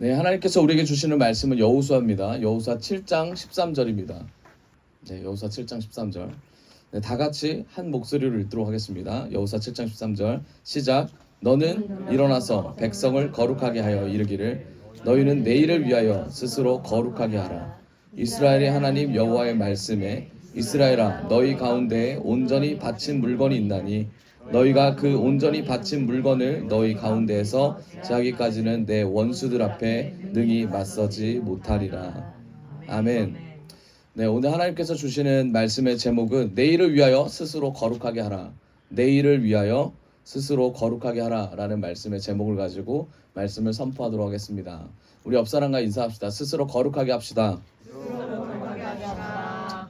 네, 하나님께서 우리에게 주시는 말씀은 여호수아입니다. 여호수아 7장 13절입니다. 네, 여호수아 7장 13절. 네, 다 같이 한 목소리로 읽도록 하겠습니다. 여호수아 7장 13절 시작. 너는 일어나서 백성을 거룩하게 하여 이르기를 너희는 내일을 위하여 스스로 거룩하게 하라. 이스라엘의 하나님 여호와의 말씀에 이스라엘아 너희 가운데에 온전히 바친 물건이 있나니 너희가 그 온전히 바친 물건을 너희 가운데에서 제하기까지는 내 원수들 앞에 능히 맞서지 못하리라. 아멘. 네, 오늘 하나님께서 주시는 말씀의 제목은 내일을 위하여 스스로 거룩하게 하라. 내일을 위하여 스스로 거룩하게 하라 라는 말씀의 제목을 가지고 말씀을 선포하도록 하겠습니다. 우리 옆사람과 인사합시다. 스스로 거룩하게 합시다.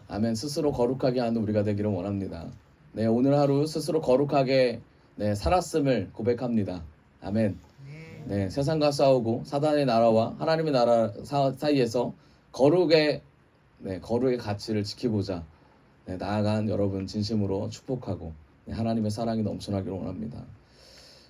아멘. 스스로 거룩하게 하는 우리가 되기를 원합니다. 네, 오늘 하루 스스로 거룩하게 살았음을 고백합니다. 아멘. 네, 세상과 싸우고 사단의 나라와 하나님의 나라 사이에서 거룩의 가치를 지키고자 나아간 여러분 진심으로 축복하고 하나님의 사랑이 넘쳐나기를 원합니다.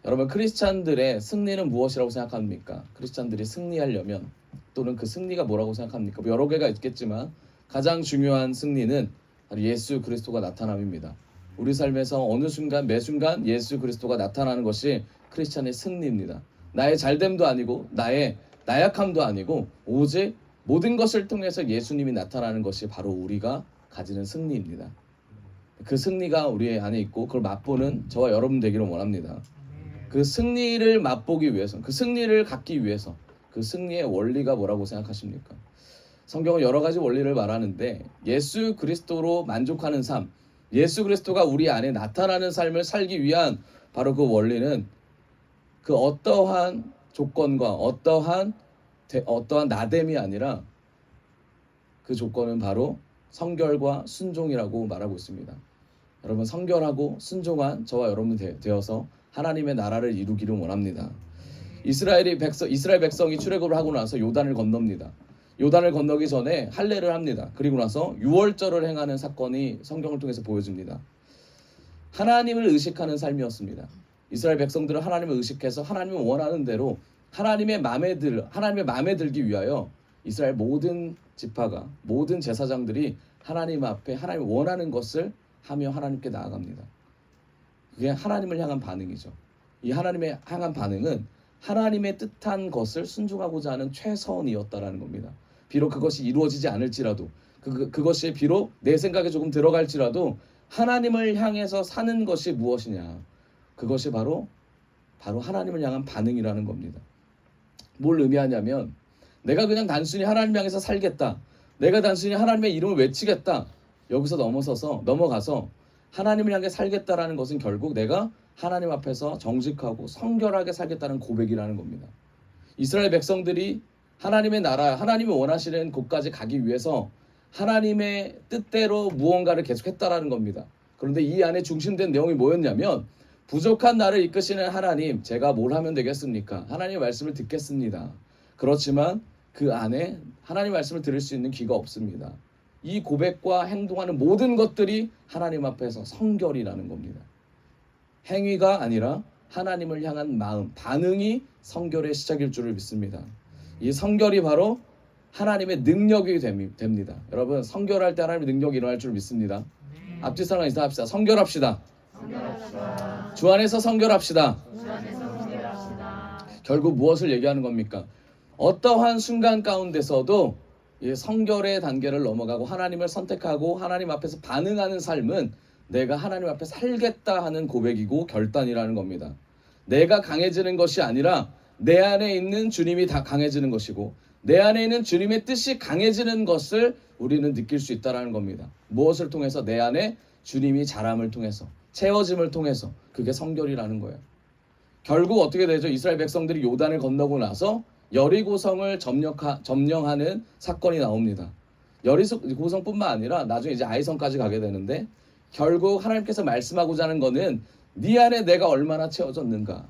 여러분, 크리스찬들의 승리는 무엇이라고 생각합니까? 크리스찬들이 승리하려면 또는 그 승리가 뭐라고 생각합니까? 여러 개가 있겠지만 가장 중요한 승리는 바로 예수 그리스도가 나타남입니다. 우리 삶에서 어느 순간 매 순간 예수 그리스도가 나타나는 것이 크리스찬의 승리입니다. 나의 잘됨도 아니고 나의 나약함도 아니고 오직 모든 것을 통해서 예수님이 나타나는 것이 바로 우리가 가지는 승리입니다. 그 승리가 우리 안에 있고 그걸 맛보는 저와 여러분 되기를 원합니다. 그 승리를 맛보기 위해서, 그 승리를 갖기 위해서 그 승리의 원리가 뭐라고 생각하십니까? 성경은 여러 가지 원리를 말하는데 예수 그리스도로 만족하는 삶, 예수 그리스도가 우리 안에 나타나는 삶을 살기 위한 바로 그 원리는 그 어떠한 조건과 어떠한 나됨이 아니라 그 조건은 바로 성결과 순종이라고 말하고 있습니다. 여러분, 성결하고 순종한 저와 여러분 되어서 하나님의 나라를 이루기를 원합니다. 이스라엘 백성이 출애굽을 하고 나서 요단을 건넙니다. 요단을 건너기 전에 할례를 합니다. 그리고 나서 유월절을 행하는 사건이 성경을 통해서 보여집니다. 하나님을 의식하는 삶이었습니다. 이스라엘 백성들은 하나님을 의식해서 하나님이 원하는 대로 하나님의 마음에 들기 위하여 이스라엘 모든 지파가, 모든 제사장들이 하나님 앞에 하나님 원하는 것을 하며 하나님께 나아갑니다. 그게 하나님을 향한 반응이죠. 이 하나님의 향한 반응은 하나님의 뜻한 것을 순종하고자 하는 최선이었다라는 겁니다. 비록 그것이 이루어지지 않을지라도 그것이 비록 내 생각에 조금 들어갈지라도 하나님을 향해서 사는 것이 무엇이냐, 그것이 바로 하나님을 향한 반응이라는 겁니다. 뭘 의미하냐면 내가 그냥 단순히 하나님 향해서 살겠다, 내가 단순히 하나님의 이름을 외치겠다, 여기서 넘어가서 하나님을 향해 살겠다라는 것은 결국 내가 하나님 앞에서 정직하고 성결하게 살겠다는 고백이라는 겁니다. 이스라엘 백성들이 하나님의 나라, 하나님이 원하시는 곳까지 가기 위해서 하나님의 뜻대로 무언가를 계속했다라는 겁니다. 그런데 이 안에 중심된 내용이 뭐였냐면 부족한 나를 이끄시는 하나님, 제가 뭘 하면 되겠습니까? 하나님의 말씀을 듣겠습니다. 그렇지만 그 안에 하나님의 말씀을 들을 수 있는 귀가 없습니다. 이 고백과 행동하는 모든 것들이 하나님 앞에서 성결이라는 겁니다. 행위가 아니라 하나님을 향한 마음, 반응이 성결의 시작일 줄을 믿습니다. 이 성결이 바로 하나님의 능력이 됩니다. 여러분, 성결할 때 하나님의 능력이 일어날 줄 믿습니다. 앞뒤 사람 인사합시다. 성결합시다. 주 안에서 성결합시다. 결국 무엇을 얘기하는 겁니까? 어떠한 순간 가운데서도 이 성결의 단계를 넘어가고 하나님을 선택하고 하나님 앞에서 반응하는 삶은 내가 하나님 앞에 살겠다 하는 고백이고 결단이라는 겁니다. 내가 강해지는 것이 아니라 내 안에 있는 주님이 다 강해지는 것이고 내 안에 있는 주님의 뜻이 강해지는 것을 우리는 느낄 수 있다는 겁니다. 무엇을 통해서? 내 안에 주님이 자람을 통해서, 채워짐을 통해서. 그게 성결이라는 거예요. 결국 어떻게 되죠? 이스라엘 백성들이 요단을 건너고 나서 여리고성을 점령하는 사건이 나옵니다. 여리고성뿐만 아니라 나중에 이제 아이성까지 가게 되는데 결국 하나님께서 말씀하고자 하는 거는 네 안에 내가 얼마나 채워졌는가,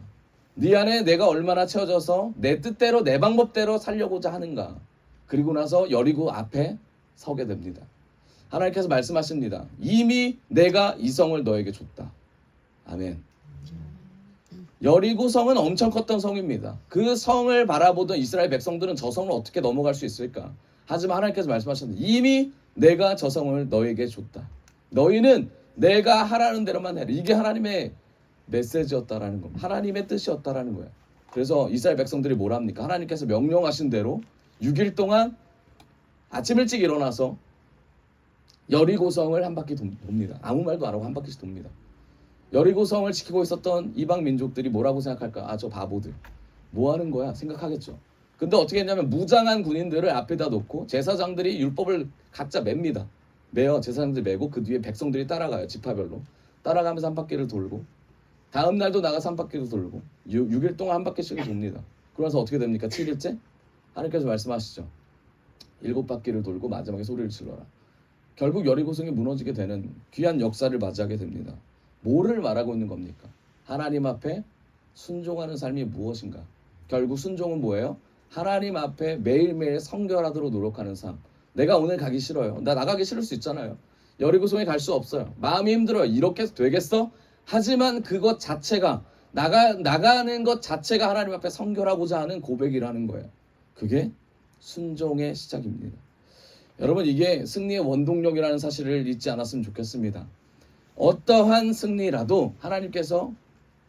네 안에 내가 얼마나 채워져서 내 뜻대로 내 방법대로 살려고자 하는가. 그리고 나서 여리고 앞에 서게 됩니다. 하나님께서 말씀하십니다. 이미 내가 이 성을 너에게 줬다. 아멘. 여리고 성은 엄청 컸던 성입니다. 그 성을 바라보던 이스라엘 백성들은 저 성을 어떻게 넘어갈 수 있을까? 하지만 하나님께서 말씀하셨는데 이미 내가 저 성을 너에게 줬다. 너희는 내가 하라는 대로만 해라. 이게 하나님의 메시지였다라는 거, 하나님의 뜻이었다라는 거예요. 그래서 이스라엘 백성들이 뭘 합니까? 하나님께서 명령하신 대로 6일 동안 아침 일찍 일어나서 여리고성을 한 바퀴 돕니다. 아무 말도 안 하고 한 바퀴씩 돕니다. 여리고성을 지키고 있었던 이방 민족들이 뭐라고 생각할까? 아, 저 바보들 뭐 하는 거야 생각하겠죠. 근데 어떻게 했냐면 무장한 군인들을 앞에다 놓고 제사장들이 율법을 각자 맵니다. 매어 제사장들 매고 그 뒤에 백성들이 따라가요. 지파별로 따라가면서 한 바퀴를 돌고 다음 날도 나가서 한 바퀴를 돌고 6일 동안 한 바퀴씩을 돕니다. 그러면서 어떻게 됩니까? 7일째 하나님께서 말씀하시죠. 7바퀴를 돌고 마지막에 소리를 질러라. 결국 여리고성이 무너지게 되는 귀한 역사를 맞이하게 됩니다. 뭐를 말하고 있는 겁니까? 하나님 앞에 순종하는 삶이 무엇인가? 결국 순종은 뭐예요? 하나님 앞에 매일매일 성결하도록 노력하는 삶. 내가 오늘 가기 싫어요. 나 나가기 싫을 수 있잖아요. 여리고성에 갈 수 없어요. 마음이 힘들어요. 이렇게 되겠어? 하지만 그것 자체가 나가는 것 자체가 하나님 앞에 성결하고자 하는 고백이라는 거예요. 그게 순종의 시작입니다. 여러분 이게 승리의 원동력이라는 사실을 잊지 않았으면 좋겠습니다. 어떠한 승리라도 하나님께서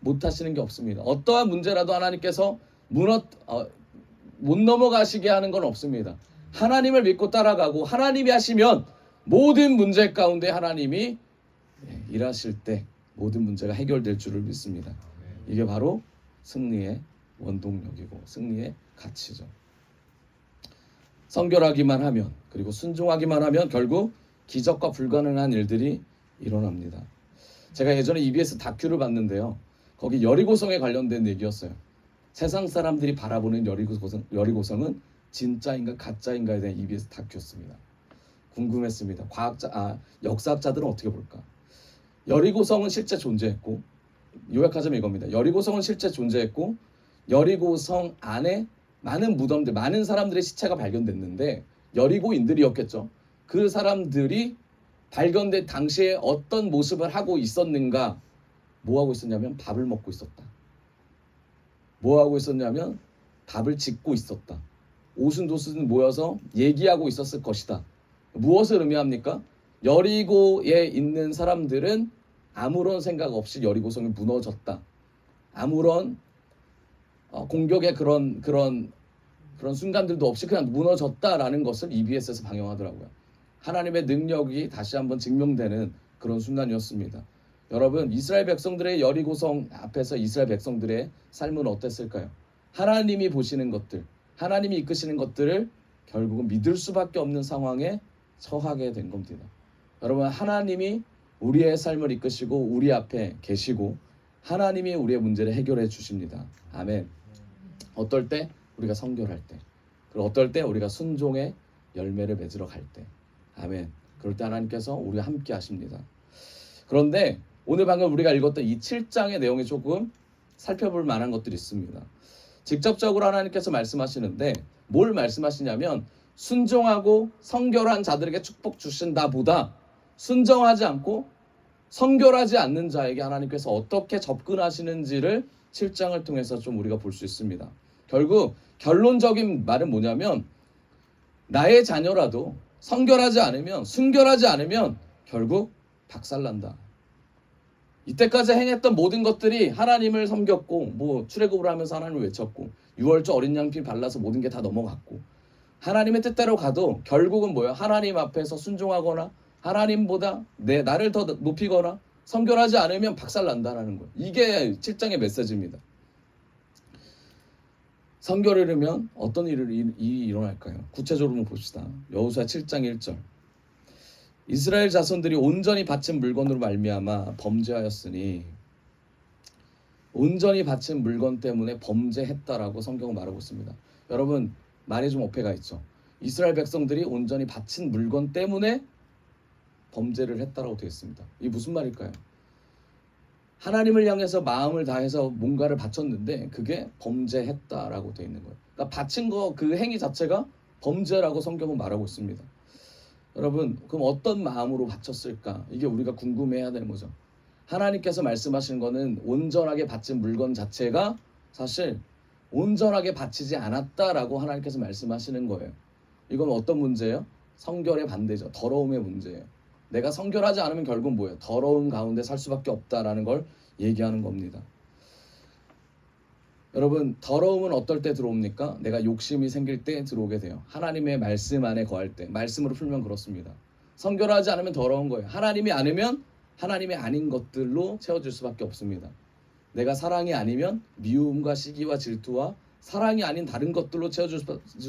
못하시는 게 없습니다. 어떠한 문제라도 하나님께서 못 넘어가시게 하는 건 없습니다. 하나님을 믿고 따라가고 하나님이 하시면 모든 문제 가운데 하나님이 일하실 때 모든 문제가 해결될 줄을 믿습니다. 이게 바로 승리의 원동력이고 승리의 가치죠. 성결하기만 하면 그리고 순종하기만 하면 결국 기적과 불가능한 일들이 일어납니다. 제가 예전에 EBS 다큐를 봤는데요. 거기 여리고성에 관련된 얘기였어요. 세상 사람들이 바라보는 여리고성은 진짜인가 가짜인가에 대한 EBS 다큐였습니다. 궁금했습니다. 역사학자들은 어떻게 볼까? 여리고성은 실제 존재했고 요약하자면 이겁니다. 여리고성은 실제 존재했고 여리고성 안에 많은 무덤들, 많은 사람들의 시체가 발견됐는데 여리고인들이었겠죠. 그 사람들이 발견된 당시에 어떤 모습을 하고 있었는가? 뭐 하고 있었냐면 밥을 먹고 있었다. 뭐 하고 있었냐면 밥을 짓고 있었다. 오순도순 모여서 얘기하고 있었을 것이다. 무엇을 의미합니까? 여리고에 있는 사람들은 아무런 생각 없이 여리고성이 무너졌다. 아무런 공격의 그런 순간들도 없이 그냥 무너졌다라는 것을 EBS에서 방영하더라고요. 하나님의 능력이 다시 한번 증명되는 그런 순간이었습니다. 여러분 이스라엘 백성들의 여리고성 앞에서 이스라엘 백성들의 삶은 어땠을까요? 하나님이 보시는 것들, 하나님이 이끄시는 것들을 결국은 믿을 수밖에 없는 상황에 처하게 된 겁니다. 여러분 하나님이 우리의 삶을 이끄시고 우리 앞에 계시고 하나님이 우리의 문제를 해결해 주십니다. 아멘. 어떨 때? 우리가 성결할 때. 그리고 어떨 때? 우리가 순종의 열매를 맺으러 갈 때. 아멘. 그럴 때 하나님께서 우리와 함께 하십니다. 그런데 오늘 방금 우리가 읽었던 이 7장의 내용에 조금 살펴볼 만한 것들이 있습니다. 직접적으로 하나님께서 말씀하시는데 뭘 말씀하시냐면 순종하고 성결한 자들에게 축복 주신다 보다 순종하지 않고 성결하지 않는 자에게 하나님께서 어떻게 접근하시는지를 7장을 통해서 좀 우리가 볼 수 있습니다. 결국 결론적인 말은 뭐냐면 나의 자녀라도 성결하지 않으면 순결하지 않으면 결국 박살난다. 이때까지 행했던 모든 것들이 하나님을 섬겼고 출애굽을 하면서 하나님을 외쳤고 유월절 어린 양피 발라서 모든 게 다 넘어갔고 하나님의 뜻대로 가도 결국은 뭐야? 하나님 앞에서 순종하거나 하나님보다 나를 더 높이거나 성결하지 않으면 박살난다라는 거예요. 이게 7장의 메시지입니다. 성결하려면 어떤 일이 일어날까요? 구체적으로 봅시다. 여호수아 7장 1절. 이스라엘 자손들이 온전히 바친 물건으로 말미암아 범죄하였으니 온전히 바친 물건 때문에 범죄했다라고 성경은 말하고 있습니다. 여러분 말에 좀 어폐가 있죠. 이스라엘 백성들이 온전히 바친 물건 때문에 범죄를 했다라고 되어 있습니다. 이게 무슨 말일까요? 하나님을 향해서 마음을 다해서 뭔가를 바쳤는데 그게 범죄했다라고 되어 있는 거예요. 그러니까 바친 거 그 행위 자체가 범죄라고 성경은 말하고 있습니다. 여러분 그럼 어떤 마음으로 바쳤을까? 이게 우리가 궁금해야 되는 거죠. 하나님께서 말씀하신 거는 온전하게 바친 물건 자체가 사실 온전하게 바치지 않았다라고 하나님께서 말씀하시는 거예요. 이건 어떤 문제예요? 성결의 반대죠. 더러움의 문제예요. 내가 성결하지 않으면 결국 뭐예요? 더러움 가운데 살 수밖에 없다라는 걸 얘기하는 겁니다. 여러분, 더러움은 어떨 때 들어옵니까? 내가 욕심이 생길 때 들어오게 돼요. 하나님의 말씀 안에 거할 때. 말씀으로 풀면 그렇습니다. 성결하지 않으면 더러운 거예요. 하나님이 아니면 하나님이 아닌 것들로 채워질 수밖에 없습니다. 내가 사랑이 아니면 미움과 시기와 질투와 사랑이 아닌 다른 것들로 채워줄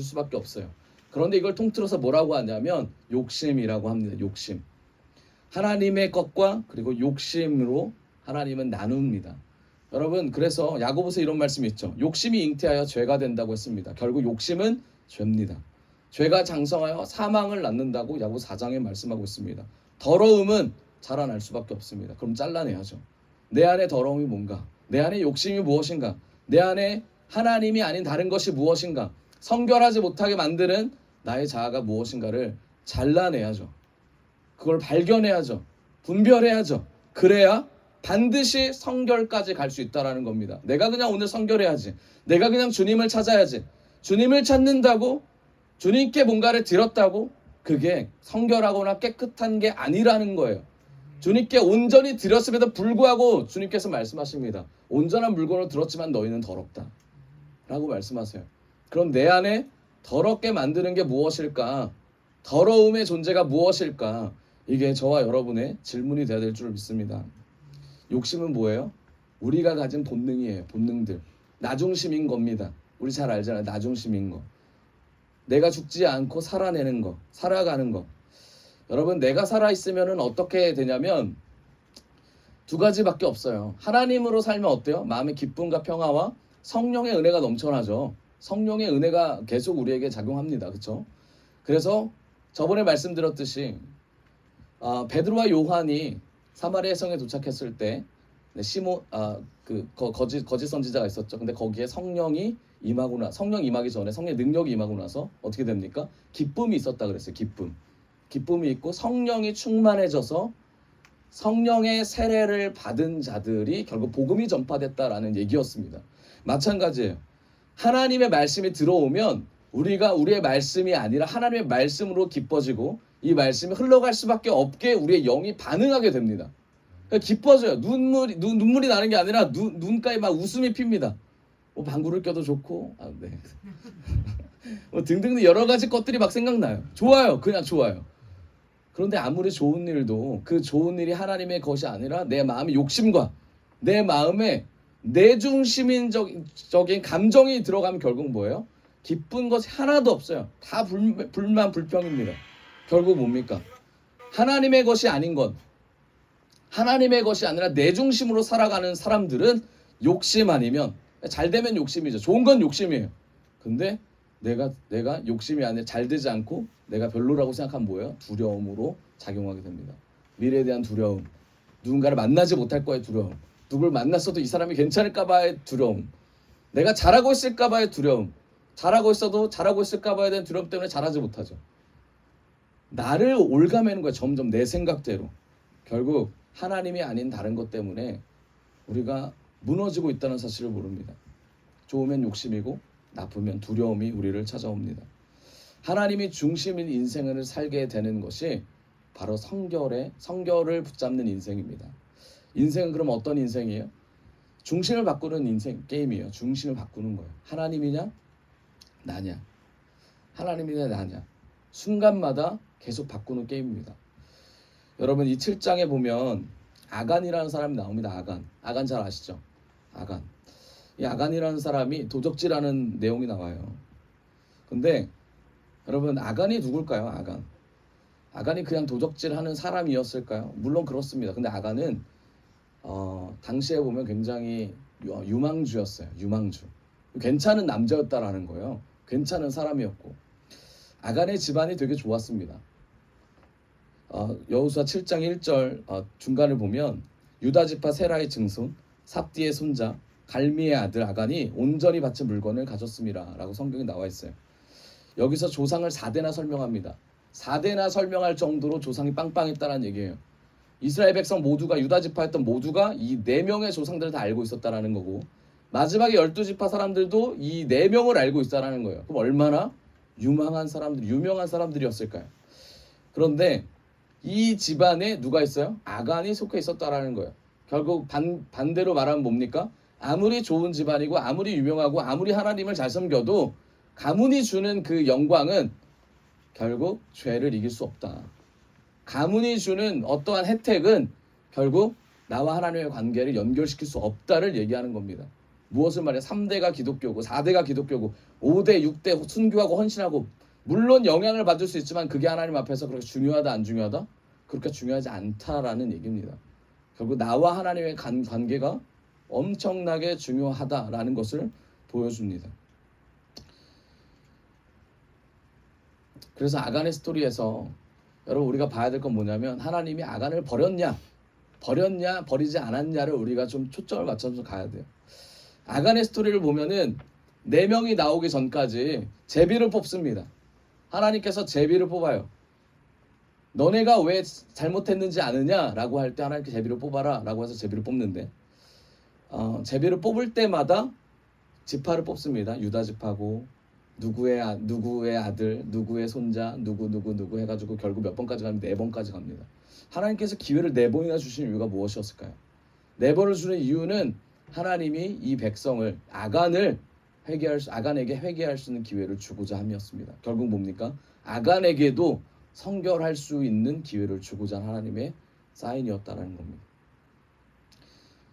수밖에 없어요. 그런데 이걸 통틀어서 뭐라고 하냐면 욕심이라고 합니다. 욕심. 하나님의 것과 그리고 욕심으로 하나님은 나눕니다. 여러분, 그래서 야고보서 이런 말씀이 있죠. 욕심이 잉태하여 죄가 된다고 했습니다. 결국 욕심은 죄입니다. 죄가 장성하여 사망을 낳는다고 야고보 4장에 말씀하고 있습니다. 더러움은 자라날 수밖에 없습니다. 그럼 잘라내야죠. 내 안에 더러움이 뭔가? 내 안에 욕심이 무엇인가? 내 안에 하나님이 아닌 다른 것이 무엇인가? 성결하지 못하게 만드는 나의 자아가 무엇인가를 잘라내야죠. 그걸 발견해야죠. 분별해야죠. 그래야 반드시 성결까지 갈 수 있다는 겁니다. 내가 그냥 오늘 성결해야지. 내가 그냥 주님을 찾아야지. 주님을 찾는다고 주님께 뭔가를 드렸다고 그게 성결하거나 깨끗한 게 아니라는 거예요. 주님께 온전히 드렸음에도 불구하고 주님께서 말씀하십니다. 온전한 물건을 들었지만 너희는 더럽다 라고 말씀하세요. 그럼 내 안에 더럽게 만드는 게 무엇일까? 더러움의 존재가 무엇일까? 이게 저와 여러분의 질문이 되어야 될 줄 믿습니다. 욕심은 뭐예요? 우리가 가진 본능이에요. 본능들. 나중심인 겁니다. 우리 잘 알잖아요. 나중심인 거. 내가 죽지 않고 살아내는 거. 살아가는 거. 여러분, 내가 살아있으면 어떻게 되냐면 두 가지밖에 없어요. 하나님으로 살면 어때요? 마음의 기쁨과 평화와 성령의 은혜가 넘쳐나죠. 성령의 은혜가 계속 우리에게 작용합니다. 그렇죠? 그래서 저번에 말씀드렸듯이 베드로와 요한이 사마리아 성에 도착했을 때 거짓 선지자가 있었죠. 근데 거기에 성령이 성령 임하기 전에 성령의 능력이 임하고 나서 어떻게 됩니까? 기쁨이 있었다 그랬어요. 기쁨이 있고 성령이 충만해져서 성령의 세례를 받은 자들이 결국 복음이 전파됐다라는 얘기였습니다. 마찬가지예요. 하나님의 말씀이 들어오면 우리가 우리의 말씀이 아니라 하나님의 말씀으로 기뻐지고 이 말씀이 흘러갈 수밖에 없게 우리의 영이 반응하게 됩니다. 기뻐져요. 눈물이 나는 게 아니라 눈가에 막 웃음이 핍니다. 방구를 껴도 좋고 네. 등등 여러 가지 것들이 막 생각나요. 좋아요. 그냥 좋아요. 그런데 아무리 좋은 일도 그 좋은 일이 하나님의 것이 아니라 내 마음의 욕심과 내 마음의 내중심적인 감정이 들어가면 결국 뭐예요? 기쁜 것이 하나도 없어요. 다 불만 불평입니다. 결국 뭡니까? 하나님의 것이 아닌 것, 하나님의 것이 아니라 내 중심으로 살아가는 사람들은 욕심 아니면 잘 되면 욕심이죠. 좋은 건 욕심이에요. 근데 내가 욕심이 아니라 잘 되지 않고 내가 별로라고 생각하면 뭐예요? 두려움으로 작용하게 됩니다. 미래에 대한 두려움, 누군가를 만나지 못할 거의 두려움, 누굴 만났어도 이 사람이 괜찮을까 봐의 두려움, 내가 잘하고 있을까 봐의 두려움, 잘하고 있을까 봐에 대한 두려움 때문에 잘하지 못하죠. 나를 올가매는 거예요. 점점 내 생각대로. 결국 하나님이 아닌 다른 것 때문에 우리가 무너지고 있다는 사실을 모릅니다. 좋으면 욕심이고 나쁘면 두려움이 우리를 찾아옵니다. 하나님이 중심인 인생을 살게 되는 것이 바로 성결을 붙잡는 인생입니다. 인생은 그럼 어떤 인생이에요? 중심을 바꾸는 인생 게임이에요. 중심을 바꾸는 거예요. 하나님이냐 나냐, 하나님이냐 나냐, 순간마다 계속 바꾸는 게임입니다. 여러분, 이 7장에 보면 아간이라는 사람이 나옵니다. 아간 잘 아시죠? 이 아간이라는 사람이 도적질하는 내용이 나와요. 근데 여러분, 아간이 누굴까요? 아간이 그냥 도적질하는 사람이었을까요? 물론 그렇습니다. 근데 아간은 당시에 보면 굉장히 유망주였어요. 유망주. 괜찮은 남자였다라는 거예요. 괜찮은 사람이었고 아간의 집안이 되게 좋았습니다. 여호수아 7장 1절 중간을 보면 유다 지파 세라의 증손 삽디의 손자 갈미의 아들 아간이 온전히 바친 물건을 가졌습니다 라고 성경에 나와 있어요. 여기서 조상을 4대나 설명합니다. 4대나 설명할 정도로 조상이 빵빵했다는 얘기예요. 이스라엘 백성 모두가 유다 지파였던 모두가 이 4명의 조상들을 다 알고 있었다라는 거고 마지막에 12지파 사람들도 이 4명을 알고 있다라는 거예요. 그럼 얼마나 유명한 사람들이었을까요? 그런데 이 집안에 누가 있어요? 아간이 속해 있었다라는 거예요. 결국 반대로 말하면 뭡니까? 아무리 좋은 집안이고 아무리 유명하고 아무리 하나님을 잘 섬겨도 가문이 주는 그 영광은 결국 죄를 이길 수 없다. 가문이 주는 어떠한 혜택은 결국 나와 하나님의 관계를 연결시킬 수 없다를 얘기하는 겁니다. 무엇을 말해? 3대가 기독교고 4대가 기독교고 5대 6대 순교하고 헌신하고 물론 영향을 받을 수 있지만 그게 하나님 앞에서 그렇게 중요하다 안 중요하다? 그렇게 중요하지 않다라는 얘기입니다. 결국 나와 하나님의 관계가 엄청나게 중요하다라는 것을 보여줍니다. 그래서 아간의 스토리에서 여러분 우리가 봐야 될 건 뭐냐면 하나님이 아간을 버렸냐 버리지 않았냐를 우리가 좀 초점을 맞춰서 가야 돼요. 아간의 스토리를 보면은 4명이 나오기 전까지 제비를 뽑습니다. 하나님께서 제비를 뽑아요. 너네가 왜 잘못했는지 아느냐라고 할 때 하나님께 제비를 뽑아라 라고 해서 제비를 뽑는데 제비를 뽑을 때마다 지파를 뽑습니다. 유다 지파고 누구의 아들, 누구의 손자, 누구 해가지고 결국 몇 번까지 가면 4번까지 갑니다. 하나님께서 기회를 4번이나 주신 이유가 무엇이었을까요? 4번을 주는 이유는 하나님이 이 백성을 아간에게 회개할 수 있는 기회를 주고자 함이었습니다. 결국 뭡니까? 아간에게도 성결할 수 있는 기회를 주고자 한 하나님의 사인이었다는 겁니다.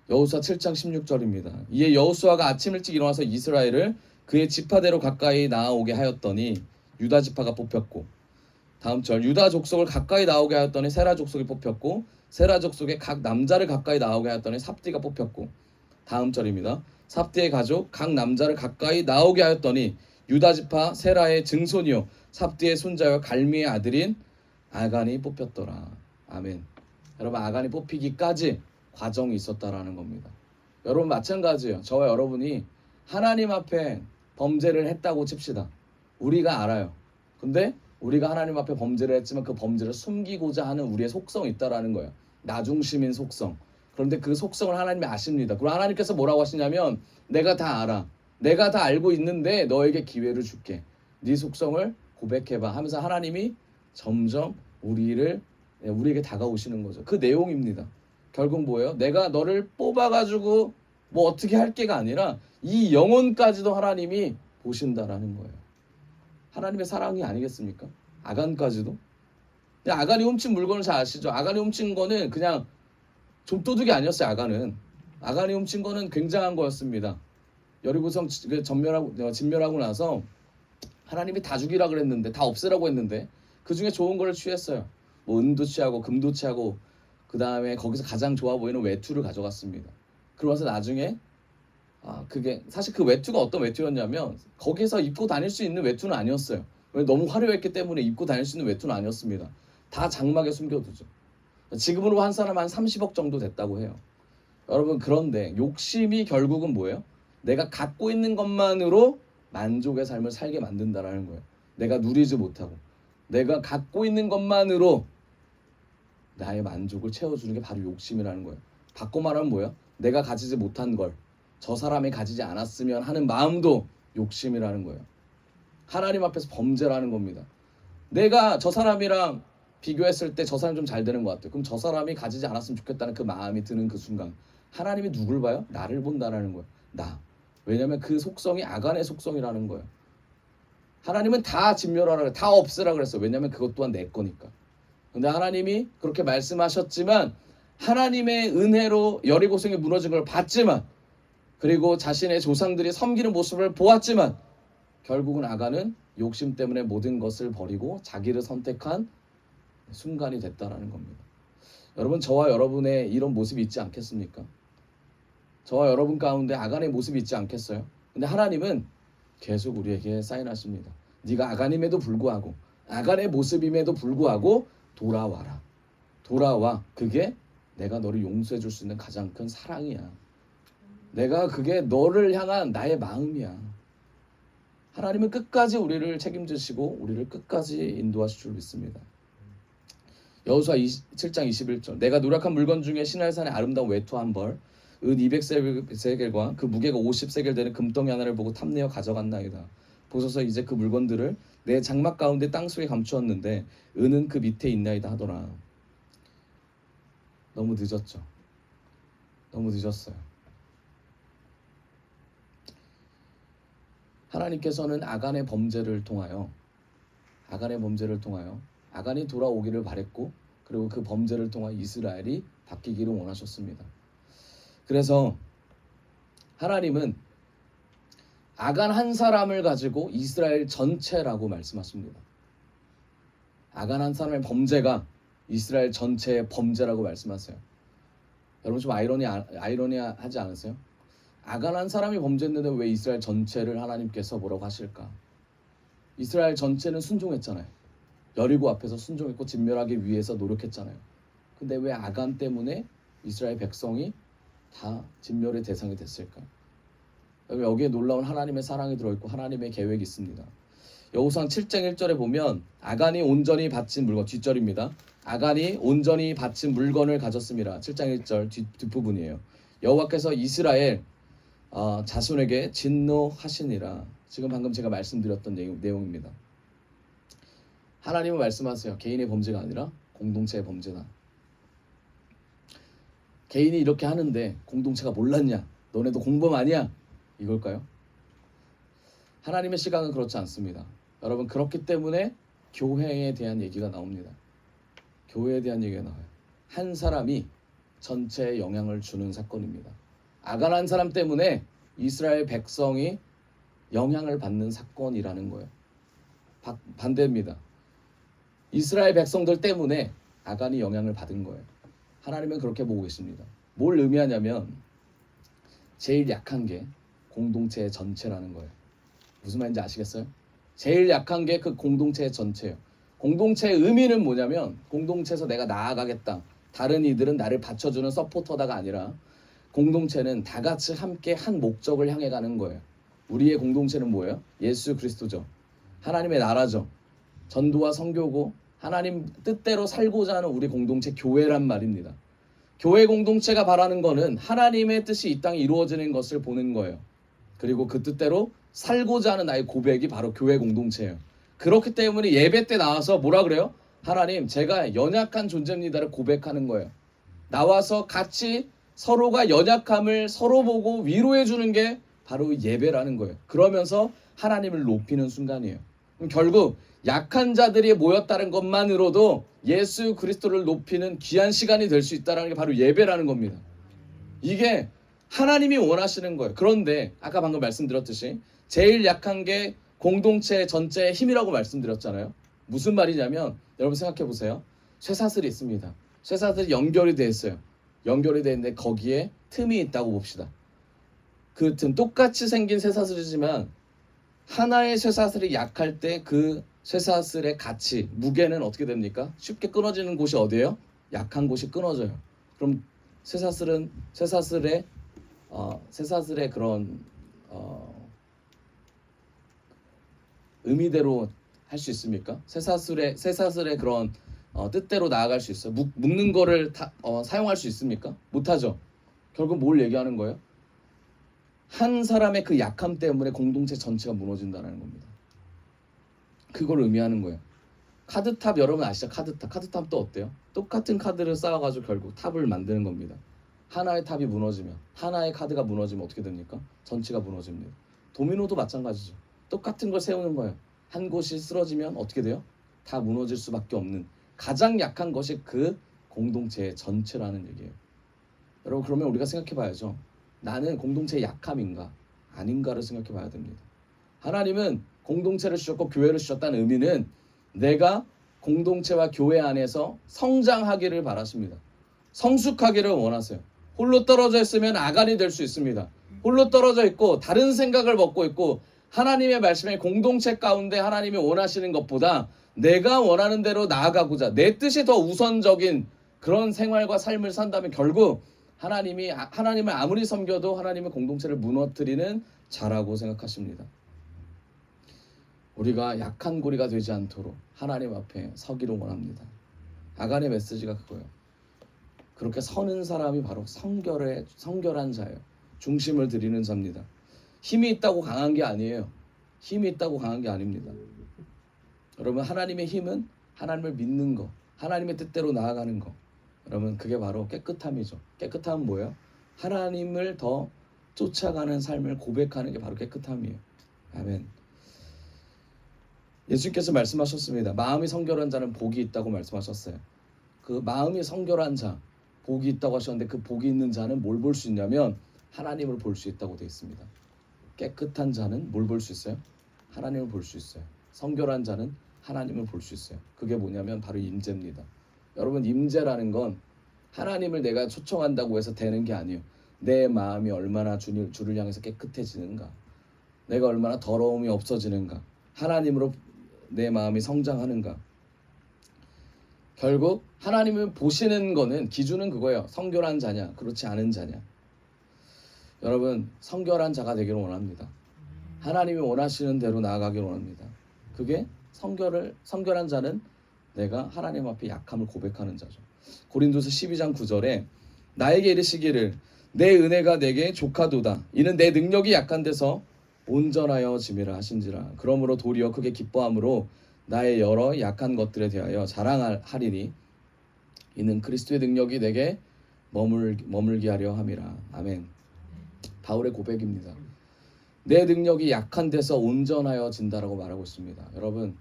여호수아 7장 16절입니다. 이에 여호수아가 아침 일찍 일어나서 이스라엘을 그의 지파대로 가까이 나아오게 하였더니 유다 지파가 뽑혔고 다음 절 유다 족속을 가까이 나오게 하였더니 세라 족속이 뽑혔고 세라 족속의 각 남자를 가까이 나오게 하였더니 삽디가 뽑혔고 다음 절입니다. 삽디의 가족 각 남자를 가까이 나오게 하였더니 유다 지파 세라의 증손이요 삽디의 손자여 갈미의 아들인 아간이 뽑혔더라. 아멘. 여러분 아간이 뽑히기까지 과정이 있었다라는 겁니다. 여러분 마찬가지예요. 저와 여러분이 하나님 앞에 범죄를 했다고 칩시다. 우리가 알아요. 근데 우리가 하나님 앞에 범죄를 했지만 그 범죄를 숨기고자 하는 우리의 속성이 있다라는 거예요. 나중심인 속성. 그런데 그 속성을 하나님이 아십니다. 그리고 하나님께서 뭐라고 하시냐면 내가 다 알아. 내가 다 알고 있는데 너에게 기회를 줄게. 네 속성을 고백해봐 하면서 하나님이 점점 우리에게 다가오시는 거죠. 그 내용입니다. 결국 뭐예요? 내가 너를 뽑아가지고 뭐 어떻게 할 게가 아니라 이 영혼까지도 하나님이 보신다라는 거예요. 하나님의 사랑이 아니겠습니까? 아간까지도. 아간이 훔친 물건을 잘 아시죠? 아간이 훔친 거는 그냥 좀도둑이 아니었어요. 아간이 훔친 거는 굉장한 거였습니다. 여리고성 진멸하고 나서 하나님이 다 죽이라 그랬는데 다 없애라고 했는데 그 중에 좋은 걸 취했어요. 뭐 은도 취하고 금도 취하고 그 다음에 거기서 가장 좋아 보이는 외투를 가져갔습니다. 그러면서 나중에 그게 사실 그 외투가 어떤 외투였냐면 거기서 입고 다닐 수 있는 외투는 아니었어요. 너무 화려했기 때문에 입고 다닐 수 있는 외투는 아니었습니다. 다 장막에 숨겨두죠. 지금으로 한 사람 한 30억 정도 됐다고 해요. 여러분 그런데 욕심이 결국은 뭐예요? 내가 갖고 있는 것만으로 만족의 삶을 살게 만든다라는 거예요. 내가 누리지 못하고 내가 갖고 있는 것만으로 나의 만족을 채워주는 게 바로 욕심이라는 거예요. 바꿔 말하면 뭐예요? 내가 가지지 못한 걸 저 사람이 가지지 않았으면 하는 마음도 욕심이라는 거예요. 하나님 앞에서 범죄라는 겁니다. 내가 저 사람이랑 비교했을 때 저 사람 좀 잘 되는 것 같아요. 그럼 저 사람이 가지지 않았으면 좋겠다는 그 마음이 드는 그 순간 하나님이 누굴 봐요? 나를 본다라는 거예요. 나. 왜냐하면 그 속성이 아간의 속성이라는 거예요. 하나님은 다 진멸하라, 다 없애라 그랬어요. 왜냐하면 그것 또한 내 거니까. 근데 하나님이 그렇게 말씀하셨지만 하나님의 은혜로 여리고성이 무너진 걸 봤지만 그리고 자신의 조상들이 섬기는 모습을 보았지만 결국은 아간은 욕심 때문에 모든 것을 버리고 자기를 선택한 순간이 됐다라는 겁니다. 여러분 저와 여러분의 이런 모습이 있지 않겠습니까? 저와 여러분 가운데 아간의 모습이 있지 않겠어요? 근데 하나님은 계속 우리에게 사인하십니다. 네가 아간임에도 불구하고 아간의 모습임에도 불구하고 돌아와라. 돌아와. 그게 내가 너를 용서해 줄 수 있는 가장 큰 사랑이야. 내가 그게 너를 향한 나의 마음이야. 하나님은 끝까지 우리를 책임지시고 우리를 끝까지 인도하실 줄 믿습니다. 여호수아 7장 21절 내가 노력한 물건 중에 시날산의 아름다운 외투 한 벌, 은 200세겔과 그 무게가 50세겔 되는 금덩이 하나를 보고 탐내어 가져갔나이다. 보소서 이제 그 물건들을 내 장막 가운데 땅속에 감추었는데 은은 그 밑에 있나이다 하더라. 너무 늦었죠. 너무 늦었어요. 하나님께서는 아간의 범죄를 통하여 아간이 돌아오기를 바랬고, 그리고 그 범죄를 통해 이스라엘이 바뀌기를 원하셨습니다. 그래서 하나님은 아간 한 사람을 가지고 이스라엘 전체라고 말씀하십니다. 아간 한 사람의 범죄가 이스라엘 전체의 범죄라고 말씀하세요. 여러분 좀 아이러니하지 않으세요? 아간 한 사람이 범죄했는데 왜 이스라엘 전체를 하나님께서 뭐라고 하실까? 이스라엘 전체는 순종했잖아요. 여리고 앞에서 순종했고 진멸하기 위해서 노력했잖아요. 근데 왜 아간 때문에 이스라엘 백성이 다 진멸의 대상이 됐을까? 여기에 놀라운 하나님의 사랑이 들어있고 하나님의 계획이 있습니다. 여호수아 7장 1절에 보면 아간이 온전히 바친 물건, 뒷절입니다. 아간이 온전히 바친 물건을 가졌습니다. 7장 1절 뒷부분이에요. 여호와께서 이스라엘 자손에게 진노하시니라. 지금 방금 제가 말씀드렸던 내용입니다. 하나님은 말씀하세요. 개인의 범죄가 아니라 공동체의 범죄다. 개인이 이렇게 하는데 공동체가 몰랐냐? 너네도 공범 아니야? 이걸까요? 하나님의 시각은 그렇지 않습니다. 여러분, 그렇기 때문에 교회에 대한 얘기가 나옵니다. 교회에 대한 얘기가 나와요. 한 사람이 전체에 영향을 주는 사건입니다. 아간 한 사람 때문에 이스라엘 백성이 영향을 받는 사건이라는 거예요. 반대입니다. 이스라엘 백성들 때문에 아간이 영향을 받은 거예요. 하나님은 그렇게 보고 계십니다. 뭘 의미하냐면 제일 약한 게 공동체의 전체라는 거예요. 무슨 말인지 아시겠어요? 제일 약한 게 그 공동체의 전체예요. 공동체의 의미는 뭐냐면 공동체에서 내가 나아가겠다. 다른 이들은 나를 받쳐주는 서포터다가 아니라 공동체는 다 같이 함께 한 목적을 향해 가는 거예요. 우리의 공동체는 뭐예요? 예수 그리스도죠. 하나님의 나라죠. 전도와 선교고 하나님 뜻대로 살고자 하는 우리 공동체 교회란 말입니다. 교회 공동체가 바라는 거는 하나님의 뜻이 이 땅에 이루어지는 것을 보는 거예요. 그리고 그 뜻대로 살고자 하는 나의 고백이 바로 교회 공동체예요. 그렇기 때문에 예배 때 나와서 뭐라 그래요? 하나님, 제가 연약한 존재입니다를 고백하는 거예요. 나와서 같이 서로가 연약함을 서로 보고 위로해 주는 게 바로 예배라는 거예요. 그러면서 하나님을 높이는 순간이에요. 그럼 결국 약한 자들이 모였다는 것만으로도 예수 그리스도를 높이는 귀한 시간이 될 수 있다는 게 바로 예배라는 겁니다. 이게 하나님이 원하시는 거예요. 그런데 아까 방금 말씀드렸듯이 제일 약한 게 공동체 전체의 힘이라고 말씀드렸잖아요. 무슨 말이냐면 여러분 생각해 보세요. 쇠사슬이 있습니다. 쇠사슬이 연결이 돼 있어요. 연결이 돼 있는데 거기에 틈이 있다고 봅시다. 그 틈 똑같이 생긴 쇠사슬이지만 하나의 쇠사슬이 약할 때 그 쇠사슬의 가치, 무게는 어떻게 됩니까? 쉽게 끊어지는 곳이 어디예요? 약한 곳이 끊어져요. 그럼 쇠사슬의 그런 의미대로 할 수 있습니까? 쇠사슬의 그런 뜻대로 나아갈 수 있어요. 묶는 거를 사용할 수 있습니까? 못하죠. 결국 뭘 얘기하는 거예요? 한 사람의 그 약함 때문에 공동체 전체가 무너진다는 겁니다. 그걸 의미하는 거예요. 카드탑 여러분 아시죠? 카드탑도 어때요? 똑같은 카드를 쌓아가지고 결국 탑을 만드는 겁니다. 하나의 탑이 무너지면, 하나의 카드가 무너지면 어떻게 됩니까? 전체가 무너집니다. 도미노도 마찬가지죠. 똑같은 걸 세우는 거예요. 한 곳이 쓰러지면 어떻게 돼요? 다 무너질 수밖에 없는 가장 약한 것이 그 공동체의 전체라는 얘기예요. 여러분, 그러면 우리가 생각해 봐야죠. 나는 공동체의 약함인가 아닌가를 생각해 봐야 됩니다. 하나님은 공동체를 주셨고 교회를 주셨다는 의미는 내가 공동체와 교회 안에서 성장하기를 바라십니다. 성숙하기를 원하세요. 홀로 떨어져 있으면 아간이 될 수 있습니다. 홀로 떨어져 있고 다른 생각을 먹고 있고 하나님의 말씀에 공동체 가운데 하나님이 원하시는 것보다 내가 원하는 대로 나아가고자 내 뜻이 더 우선적인 그런 생활과 삶을 산다면 결국 하나님을 아무리 섬겨도 하나님의 공동체를 무너뜨리는 자라고 생각하십니다. 우리가 약한 고리가 되지 않도록 하나님 앞에 서기를 원합니다. 아간의 메시지가 그거예요. 그렇게 서는 사람이 바로 성결한 자예요. 중심을 드리는 자입니다. 힘이 있다고 강한 게 아니에요. 힘이 있다고 강한 게 아닙니다. 여러분, 하나님의 힘은 하나님을 믿는 거, 하나님의 뜻대로 나아가는 거. 여러분, 그게 바로 깨끗함이죠. 깨끗함은 뭐예요? 하나님을 더 쫓아가는 삶을 고백하는 게 바로 깨끗함이에요. 아멘. 예수님께서 말씀하셨습니다. 마음이 성결한 자는 복이 있다고 말씀하셨어요. 그 마음이 성결한 자, 복이 있다고 하셨는데 그 복이 있는 자는 뭘 볼 수 있냐면 하나님을 볼 수 있다고 되어 있습니다. 깨끗한 자는 뭘 볼 수 있어요? 하나님을 볼 수 있어요. 성결한 자는 하나님을 볼 수 있어요. 그게 뭐냐면 바로 임재입니다. 여러분, 임재라는 건 하나님을 내가 초청한다고 해서 되는 게 아니에요. 내 마음이 얼마나 주를 향해서 깨끗해지는가, 내가 얼마나 더러움이 없어지는가, 하나님으로 내 마음이 성장하는가. 결국 하나님을 보시는 거는 기준은 그거예요. 성결한 자냐, 그렇지 않은 자냐. 여러분, 성결한 자가 되기를 원합니다. 하나님이 원하시는 대로 나아가기를 원합니다. 그게 성결한 자는 내가 하나님 앞에 약함을 고백하는 자죠. 고린도서 12장 9절에 나에게 이르시기를 내 은혜가 내게 족하도다. 이는 내 능력이 약한 데서 온전하여 짐이라 하신지라. 그러므로 도리어 크게 기뻐함으로 나의 여러 약한 것들에 대하여 자랑하리니 이는 그리스도의 능력이 내게 머물게 하려 함이라. 아멘. 바울의 고백입니다. 내 능력이 약한 데서 온전하여 진다라고 말하고 있습니다. 여러분,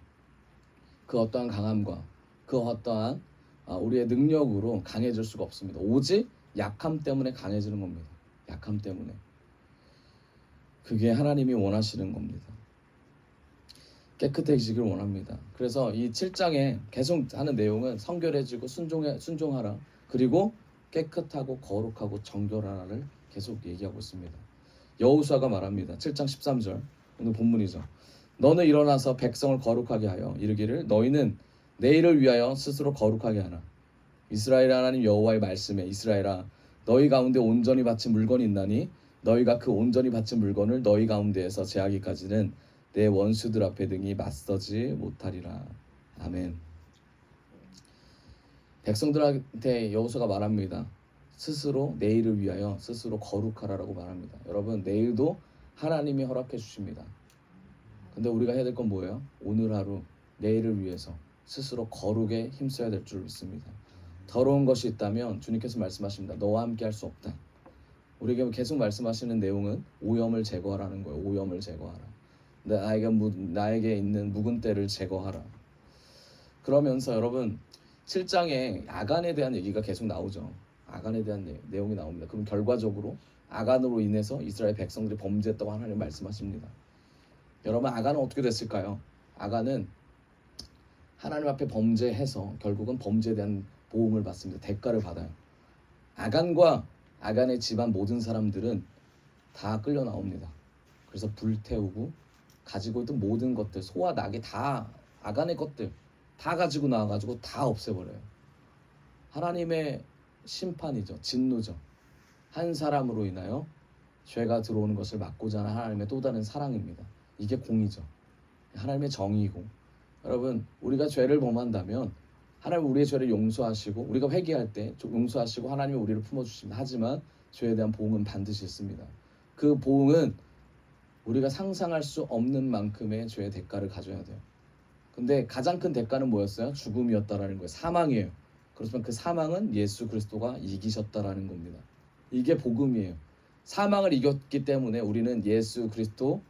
그 어떠한 강함과 그 어떠한 우리의 능력으로 강해질 수가 없습니다. 오직 약함 때문에 강해지는 겁니다. 약함 때문에. 그게 하나님이 원하시는 겁니다. 깨끗해지길 원합니다. 그래서 이 7장에 계속 하는 내용은 성결해지고 순종하라, 그리고 깨끗하고 거룩하고 정결하라를 계속 얘기하고 있습니다. 여호수아가 말합니다. 7장 13절, 오늘 본문이죠. 너는 일어나서 백성을 거룩하게 하여 이르기를 너희는 내일을 위하여 스스로 거룩하게 하라. 이스라엘 하나님 여호와의 말씀에 이스라엘아 너희 가운데 온전히 바친 물건이 있나니 너희가 그 온전히 바친 물건을 너희 가운데에서 제하기까지는 내 원수들 앞에 등이 맞서지 못하리라. 아멘. 백성들한테 여호수아가 말합니다. 스스로 내일을 위하여 스스로 거룩하라라고 말합니다. 여러분, 내일도 하나님이 허락해 주십니다. 근데 우리가 해야 될 건 뭐예요? 오늘 하루 내일을 위해서 스스로 거룩에 힘써야 될 줄 믿습니다. 더러운 것이 있다면 주님께서 말씀하십니다. 너와 함께 할 수 없다. 우리에게 계속 말씀하시는 내용은 오염을 제거하라는 거예요. 오염을 제거하라. 나에게 있는 묵은 때를 제거하라. 그러면서 여러분, 7장에 아간에 대한 얘기가 계속 나오죠. 아간에 대한 내용이 나옵니다. 그럼 결과적으로 아간으로 인해서 이스라엘 백성들이 범죄했다고 하나님 말씀하십니다. 여러분, 아간은 어떻게 됐을까요? 아간은 하나님 앞에 범죄해서 결국은 범죄에 대한 보응을 받습니다. 대가를 받아요. 아간과 아간의 집안 모든 사람들은 다 끌려 나옵니다. 그래서 불태우고 가지고 있던 모든 것들, 소와 낙이 다 아간의 것들 다 가지고 나와가지고 다 없애버려요. 하나님의 심판이죠. 진노죠. 한 사람으로 인하여 죄가 들어오는 것을 막고자 하는 하나님의 또 다른 사랑입니다. 이게 공이죠. 하나님의 정의이고, 여러분, 우리가 죄를 범한다면 하나님은 우리의 죄를 용서하시고 우리가 회개할 때 용서하시고 하나님이 우리를 품어주십니다. 하지만 죄에 대한 보응은 반드시 있습니다. 그 보응은 우리가 상상할 수 없는 만큼의 죄의 대가를 가져야 돼요. 근데 가장 큰 대가는 뭐였어요? 죽음이었다라는 거예요. 사망이에요. 그렇지만 그 사망은 예수 그리스도가 이기셨다라는 겁니다. 이게 복음이에요. 사망을 이겼기 때문에 우리는 예수 그리스도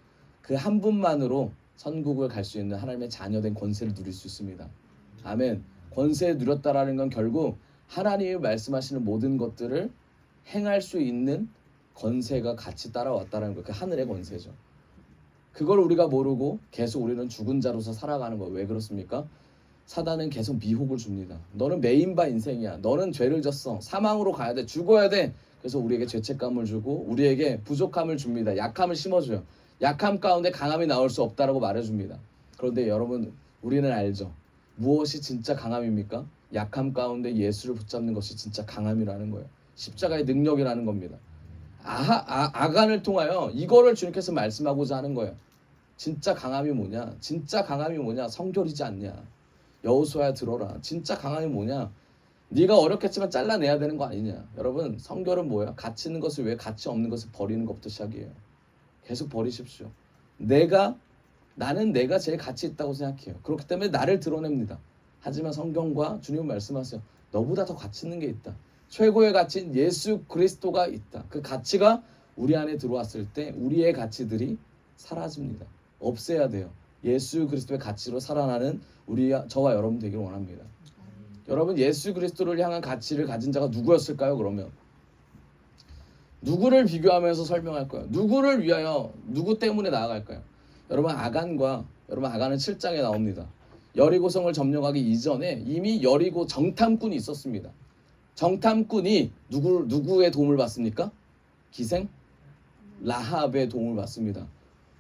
그 한 분만으로 천국을 갈 수 있는 하나님의 자녀된 권세를 누릴 수 있습니다. 아멘. 권세를 누렸다라는 건 결국 하나님이 말씀하시는 모든 것들을 행할 수 있는 권세가 같이 따라왔다라는 거예요. 그 하늘의 권세죠. 그걸 우리가 모르고 계속 우리는 죽은 자로서 살아가는 거예요. 왜 그렇습니까? 사단은 계속 미혹을 줍니다. 너는 메인바 인생이야. 너는 죄를 졌어. 사망으로 가야 돼. 죽어야 돼. 그래서 우리에게 죄책감을 주고 우리에게 부족함을 줍니다. 약함을 심어줘요. 약함 가운데 강함이 나올 수 없다라고 말해줍니다. 그런데 여러분, 우리는 알죠. 무엇이 진짜 강함입니까? 약함 가운데 예수를 붙잡는 것이 진짜 강함이라는 거예요. 십자가의 능력이라는 겁니다. 아간을 통하여 이거를 주님께서 말씀하고자 하는 거예요. 진짜 강함이 뭐냐? 진짜 강함이 뭐냐? 성결이지 않냐? 여호수아야 들어라. 진짜 강함이 뭐냐? 네가 어렵겠지만 잘라내야 되는 거 아니냐? 여러분 성결은 뭐야? 가치 있는 것을 왜 가치 없는 것을 버리는 것부터 시작이에요. 계속 버리십시오. 나는 내가 제일 가치 있다고 생각해요. 그렇기 때문에 나를 드러냅니다. 하지만 성경과 주님은 말씀하세요. 너보다 더 가치 있는 게 있다. 최고의 가치인 예수 그리스도가 있다. 그 가치가 우리 안에 들어왔을 때 우리의 가치들이 사라집니다. 없애야 돼요. 예수 그리스도의 가치로 살아나는 저와 여러분 되기를 원합니다. 여러분 예수 그리스도를 향한 가치를 가진 자가 누구였을까요? 그러면 누구를 비교하면서 설명할까요? 누구를 위하여 누구 때문에 나아갈까요? 여러분 아간은 7장에 나옵니다. 여리고성을 점령하기 이전에 이미 여리고 정탐꾼이 있었습니다. 정탐꾼이 누구의 도움을 받습니까? 기생 라합의 도움을 받습니다.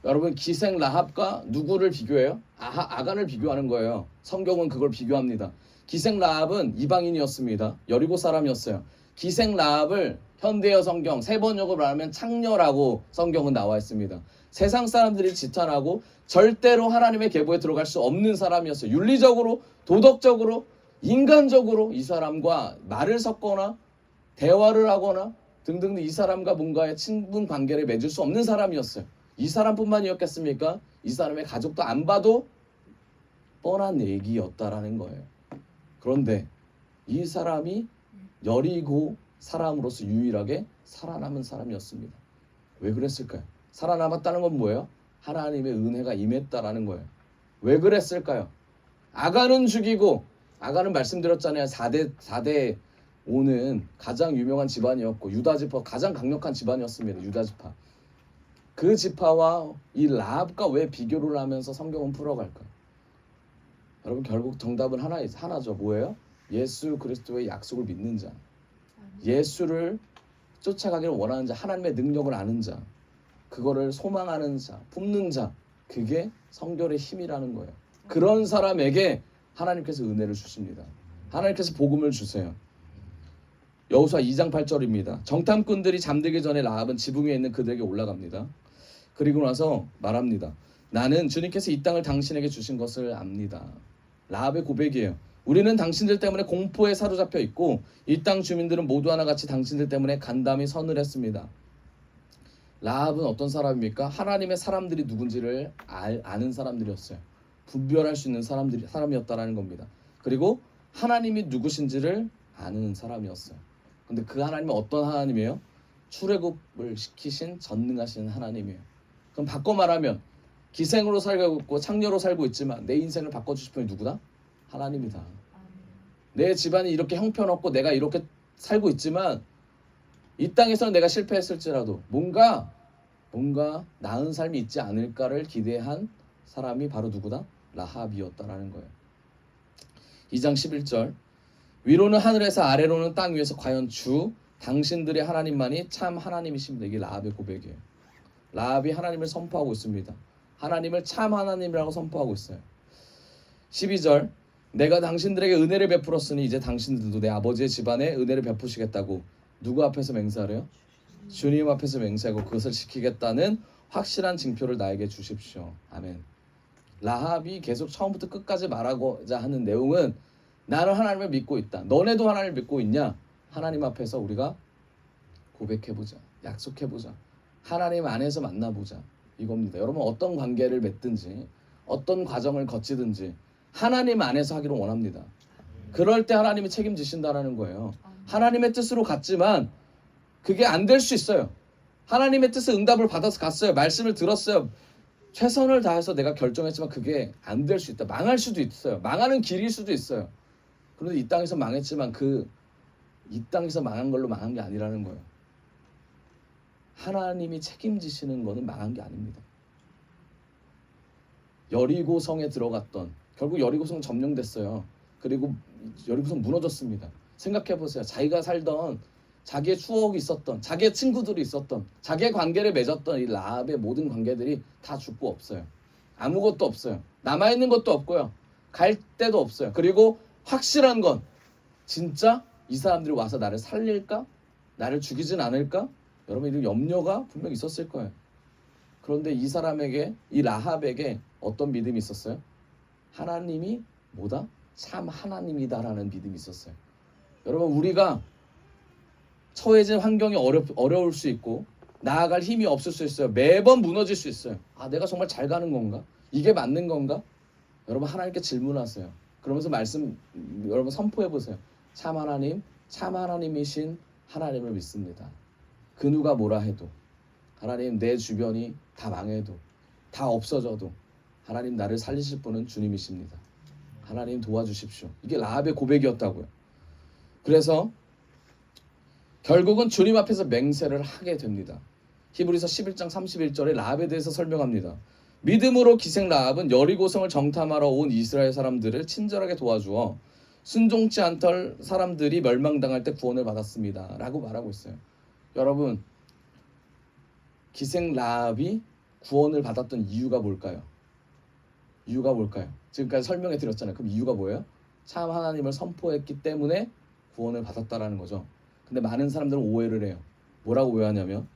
여러분 기생 라합과 누구를 비교해요? 아간을 비교하는 거예요. 성경은 그걸 비교합니다. 기생 라합은 이방인이었습니다. 여리고 사람이었어요. 기생 라합을 현대어 성경 세 번역으로 말하면 창녀라고 성경은 나와 있습니다. 세상 사람들이 지탄하고 절대로 하나님의 계보에 들어갈 수 없는 사람이었어요. 윤리적으로, 도덕적으로, 인간적으로 이 사람과 말을 섞거나 대화를 하거나 등등 이 사람과 뭔가의 친분 관계를 맺을 수 없는 사람이었어요. 이 사람뿐만이었겠습니까? 이 사람의 가족도 안 봐도 뻔한 얘기였다라는 거예요. 그런데 이 사람이 여리고 사람으로서 유일하게 살아남은 사람이었습니다. 왜 그랬을까요? 살아남았다는 건 뭐예요? 하나님의 은혜가 임했다라는 거예요. 왜 그랬을까요? 아간은 죽이고 아간은 말씀드렸잖아요. 4대 오는 가장 유명한 집안이었고 유다 지파 가장 강력한 집안이었습니다. 유다 지파. 그 지파와 이 라합과 왜 비교를 하면서 성경은 풀어갈까요? 여러분 결국 정답은 하나죠. 뭐예요? 예수 그리스도의 약속을 믿는 자. 예수를 쫓아가기를 원하는 자. 하나님의 능력을 아는 자. 그거를 소망하는 자. 품는 자. 그게 성결의 힘이라는 거예요. 그런 사람에게 하나님께서 은혜를 주십니다. 하나님께서 복음을 주세요. 여호수아 2장 8절입니다. 정탐꾼들이 잠들기 전에 라합은 지붕 위에 있는 그들에게 올라갑니다. 그리고 나서 말합니다. 나는 주님께서 이 땅을 당신에게 주신 것을 압니다. 라합의 고백이에요. 우리는 당신들 때문에 공포에 사로잡혀 있고 이 땅 주민들은 모두 하나같이 당신들 때문에 간담이 서늘했습니다. 라합은 어떤 사람입니까? 하나님의 사람들이 누군지를 아는 사람들이었어요. 분별할 수 있는 사람이었다라는 겁니다. 그리고 하나님이 누구신지를 아는 사람이었어요. 근데 그 하나님은 어떤 하나님이에요? 출애굽을 시키신 전능하신 하나님이에요. 그럼 바꿔 말하면 기생으로 살고 있고 창녀로 살고 있지만 내 인생을 바꿔주실 분이 누구다? 하나님이다. 내 집안이 이렇게 형편없고 내가 이렇게 살고 있지만 이 땅에서 내가 실패했을지라도 뭔가 나은 삶이 있지 않을까를 기대한 사람이 바로 누구다? 라합이었다라는 거예요. 2장 11절 위로는 하늘에서 아래로는 땅 위에서 과연 주 당신들의 하나님만이 참 하나님이십니다. 이게 라합의 고백이에요. 라합이 하나님을 선포하고 있습니다. 하나님을 참 하나님이라고 선포하고 있어요. 12절 내가 당신들에게 은혜를 베풀었으니 이제 당신들도 내 아버지의 집안에 은혜를 베푸시겠다고 누구 앞에서 맹세하래요? 주님 앞에서 맹세하고 그것을 지키겠다는 확실한 징표를 나에게 주십시오. 아멘. 라합이 계속 처음부터 끝까지 말하고자 하는 내용은 나는 하나님을 믿고 있다. 너네도 하나님을 믿고 있냐? 하나님 앞에서 우리가 고백해보자. 약속해보자. 하나님 안에서 만나보자. 이겁니다. 여러분 어떤 관계를 맺든지 어떤 과정을 거치든지 하나님 안에서 하기를 원합니다. 그럴 때 하나님이 책임지신다라는 거예요. 하나님의 뜻으로 갔지만 그게 안 될 수 있어요. 하나님의 뜻의 응답을 받아서 갔어요. 말씀을 들었어요. 최선을 다해서 내가 결정했지만 그게 안 될 수 있다. 망할 수도 있어요. 망하는 길일 수도 있어요. 그런데 이 땅에서 망했지만 이 땅에서 망한 걸로 망한 게 아니라는 거예요. 하나님이 책임지시는 거는 망한 게 아닙니다. 여리고성에 들어갔던 결국 여리고성 점령됐어요. 그리고 여리고성 무너졌습니다. 생각해보세요. 자기가 살던 자기의 추억이 있었던 자기의 친구들이 있었던 자기의 관계를 맺었던 이 라합의 모든 관계들이 다 죽고 없어요. 아무것도 없어요. 남아있는 것도 없고요. 갈 데도 없어요. 그리고 확실한 건 진짜 이 사람들이 와서 나를 살릴까? 나를 죽이진 않을까? 여러분 이런 염려가 분명 있었을 거예요. 그런데 이 사람에게 이 라합에게 어떤 믿음이 있었어요? 하나님이 뭐다? 참 하나님이다라는 믿음이 있었어요. 여러분, 우리가 처해진 환경이 어려울 수 있고 나아갈 힘이 없을 수 있어요. 매번 무너질 수 있어요. 아, 내가 정말 잘 가는 건가? 이게 맞는 건가? 여러분, 하나님께 질문하세요. 그러면서 여러분 선포해 보세요. 참 하나님이신 하나님을 믿습니다. 그 누가 뭐라 해도, 하나님, 내 주변이 다 망해도, 다 없어져도 하나님, 나를 살리실 분은 주님이십니다. 하나님, 도와주십시오. 이게 라합의 고백이었다고요. 그래서 결국은 주님 앞에서 맹세를 하게 됩니다. 히브리서 11장 31절에 라합에 대해서 설명합니다. 믿음으로 기생 라합은 여리고성을 정탐하러 온 이스라엘 사람들을 친절하게 도와주어 순종치 않던 사람들이 멸망당할 때 구원을 받았습니다. 라고 말하고 있어요. 여러분, 기생 라합이 구원을 받았던 이유가 뭘까요? 이유가 뭘까요? 지금까지 설명해 드렸잖아요. 그럼 이유가 뭐예요? 참 하나님을 선포했기 때문에 구원을 받았다라는 거죠. 근데 많은 사람들은 오해를 해요. 뭐라고 오해하냐면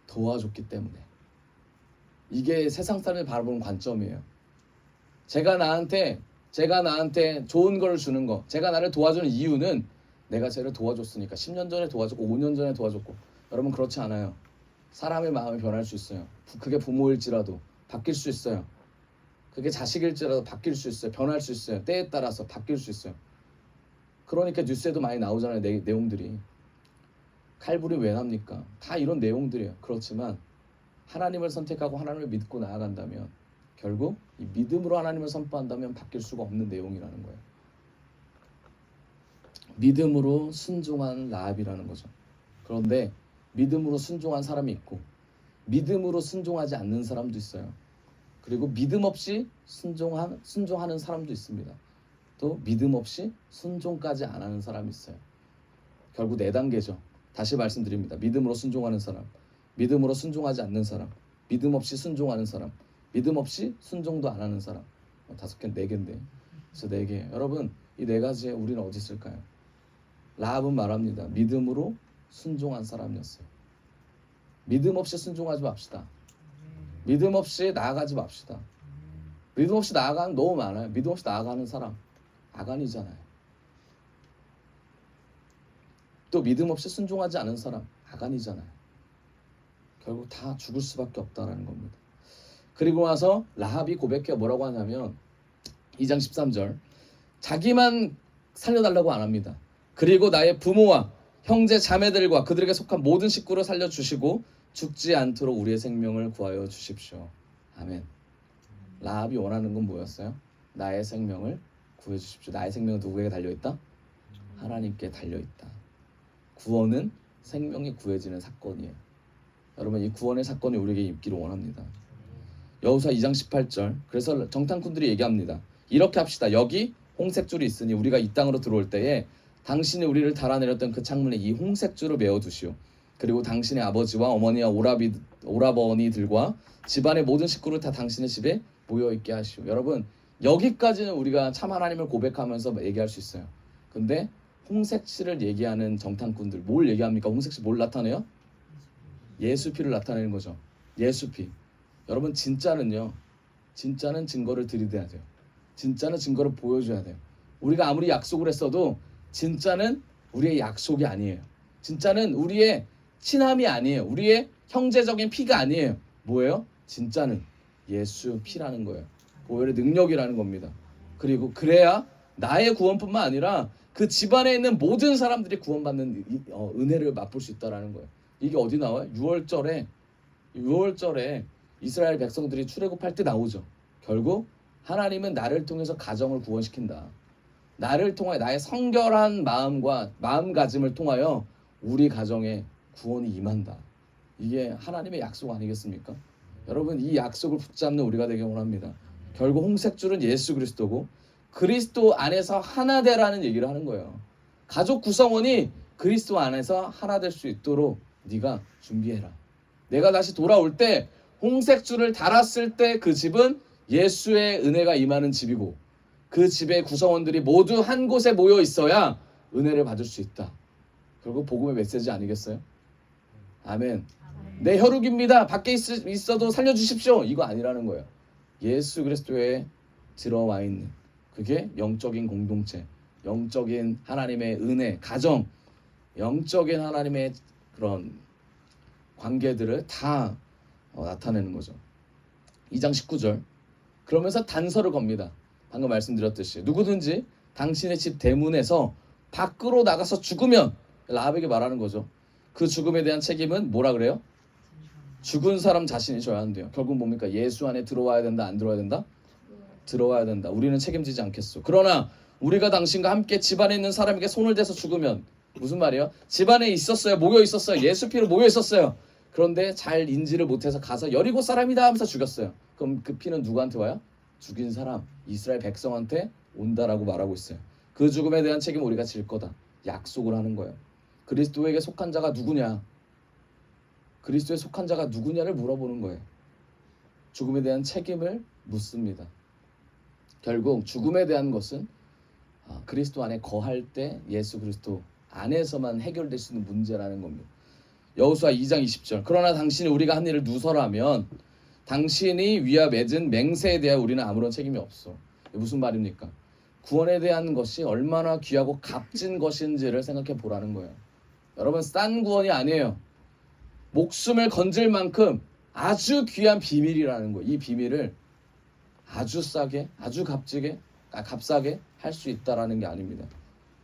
도와줬기 때문에. 이게 세상 사람이 바라보는 관점이에요. 제가 나한테 좋은 걸 주는 거, 제가 나를 도와주는 이유는 내가 쟤를 도와줬으니까. 10년 전에 도와줬고 5년 전에 도와줬고. 여러분, 그렇지 않아요. 사람의 마음이 변할 수 있어요. 그게 부모일지라도 바뀔 수 있어요. 그게 자식일지라도 바뀔 수 있어요. 변할 수 있어요. 때에 따라서 바뀔 수 있어요. 그러니까 뉴스에도 많이 나오잖아요. 내용들이. 칼부림 왜 납니까? 다 이런 내용들이에요. 그렇지만 하나님을 선택하고 하나님을 믿고 나아간다면, 결국 이 믿음으로 하나님을 선포한다면 바뀔 수가 없는 내용이라는 거예요. 믿음으로 순종한 라합이라는 거죠. 그런데 믿음으로 순종한 사람이 있고 믿음으로 순종하지 않는 사람도 있어요. 그리고 믿음 없이 순종하는 사람도 있습니다. 또 믿음 없이 순종까지 안 하는 사람이 있어요. 결국 4단계죠. 다시 말씀드립니다. 믿음으로 순종하는 사람, 믿음으로 순종하지 않는 사람, 믿음 없이 순종하는 사람, 믿음 없이 순종도 안 하는 사람. 5개, 4개인데. 그래서 4개. 여러분, 이 4가지에 우리는 어디 있을까요? 라합은 말합니다. 믿음으로 순종한 사람이었어요. 믿음 없이 순종하지 맙시다. 믿음 없이 나아가지 맙시다. 믿음 없이 나아가는 너무 많아요. 믿음 없이 나아가는 사람 아간이잖아요. 또 믿음 없이 순종하지 않은 사람 아간이잖아요. 결국 다 죽을 수밖에 없다라는 겁니다. 그리고 나서 라합이 고백해 뭐라고 하냐면 2장 13절, 자기만 살려달라고 안 합니다. 그리고 나의 부모와 형제 자매들과 그들에게 속한 모든 식구를 살려주시고 죽지 않도록 우리의 생명을 구하여 주십시오. 아멘. 라합이 원하는 건 뭐였어요? 나의 생명을 구해 주십시오. 나의 생명은 누구에게 달려있다? 하나님께 달려있다. 구원은 생명이 구해지는 사건이에요. 여러분, 이 구원의 사건이 우리에게 있기를 원합니다. 여호수아 2장 18절, 그래서 정탐꾼들이 얘기합니다. 이렇게 합시다. 여기 홍색줄이 있으니 우리가 이 땅으로 들어올 때에 당신이 우리를 달아내렸던 그 창문에 이 홍색줄을 메어두시오. 그리고 당신의 아버지와 어머니와 오라버니들과 집안의 모든 식구를 다 당신의 집에 모여있게 하시오. 여러분, 여기까지는 우리가 참 하나님을 고백하면서 얘기할 수 있어요. 근데 홍색실을 얘기하는 정탐꾼들 뭘 얘기합니까? 홍색실 뭘 나타내요? 예수피를 나타내는 거죠. 예수피. 여러분, 진짜는 증거를 들이대야 돼요. 진짜는 증거를 보여줘야 돼요. 우리가 아무리 약속을 했어도 진짜는 우리의 약속이 아니에요. 진짜는 우리의 친함이 아니에요. 우리의 형제적인 피가 아니에요. 뭐예요? 진짜는 예수 피라는 거예요. 보혈의 능력이라는 겁니다. 그리고 그래야 나의 구원뿐만 아니라 그 집안에 있는 모든 사람들이 구원받는 은혜를 맛볼 수 있다는 거예요. 이게 어디 나와요? 6월절에 이스라엘 백성들이 출애굽할 때 나오죠. 결국 하나님은 나를 통해서 가정을 구원시킨다. 나를 통하여 나의 성결한 마음가짐을 통하여 우리 가정에 구원이 임한다. 이게 하나님의 약속 아니겠습니까? 여러분, 이 약속을 붙잡는 우리가 되길 원합니다. 결국 홍색줄은 예수 그리스도고 그리스도 안에서 하나 되라는 얘기를 하는 거예요. 가족 구성원이 그리스도 안에서 하나 될 수 있도록 네가 준비해라. 내가 다시 돌아올 때 홍색줄을 달았을 때 그 집은 예수의 은혜가 임하는 집이고 그 집의 구성원들이 모두 한 곳에 모여 있어야 은혜를 받을 수 있다. 결국 복음의 메시지 아니겠어요? 아멘. 내 혈육입니다. 밖에 있어도 살려주십시오. 이거 아니라는 거예요. 예수 그리스도에 들어와 있는 그게 영적인 공동체, 영적인 하나님의 은혜, 가정, 영적인 하나님의 그런 관계들을 다 나타내는 거죠. 2장 19절. 그러면서 단서를 겁니다. 방금 말씀드렸듯이 누구든지 당신의 집 대문에서 밖으로 나가서 죽으면, 라합에게 말하는 거죠. 그 죽음에 대한 책임은 뭐라 그래요? 죽은 사람 자신이 져야 한대요. 결국 뭡니까? 예수 안에 들어와야 된다, 안 들어와야 된다? 들어와야 된다. 우리는 책임지지 않겠소. 그러나 우리가 당신과 함께 집안에 있는 사람에게 손을 대서 죽으면, 무슨 말이에요? 집안에 있었어요. 모여 있었어요. 예수 피로 모여 있었어요. 그런데 잘 인지를 못해서 가서 여리고 사람이다 하면서 죽였어요. 그럼 그 피는 누구한테 와요? 죽인 사람, 이스라엘 백성한테 온다라고 말하고 있어요. 그 죽음에 대한 책임은 우리가 질 거다. 약속을 하는 거예요. 그리스도에게 속한 자가 누구냐? 그리스도에 속한 자가 누구냐를 물어보는 거예요. 죽음에 대한 책임을 묻습니다. 결국 죽음에 대한 것은 그리스도 안에 거할 때 예수 그리스도 안에서만 해결될 수 있는 문제라는 겁니다. 여호수아 2장 20절. 그러나 당신이 우리가 한 일을 누설하면 당신이 위와 맺은 맹세에 대해 우리는 아무런 책임이 없어. 무슨 말입니까? 구원에 대한 것이 얼마나 귀하고 값진 것인지를 생각해 보라는 거예요. 여러분, 싼 구원이 아니에요. 목숨을 건질 만큼 아주 귀한 비밀이라는 거예요. 이 비밀을 아주 싸게, 아주 값싸게 할 수 있다라는 게 아닙니다.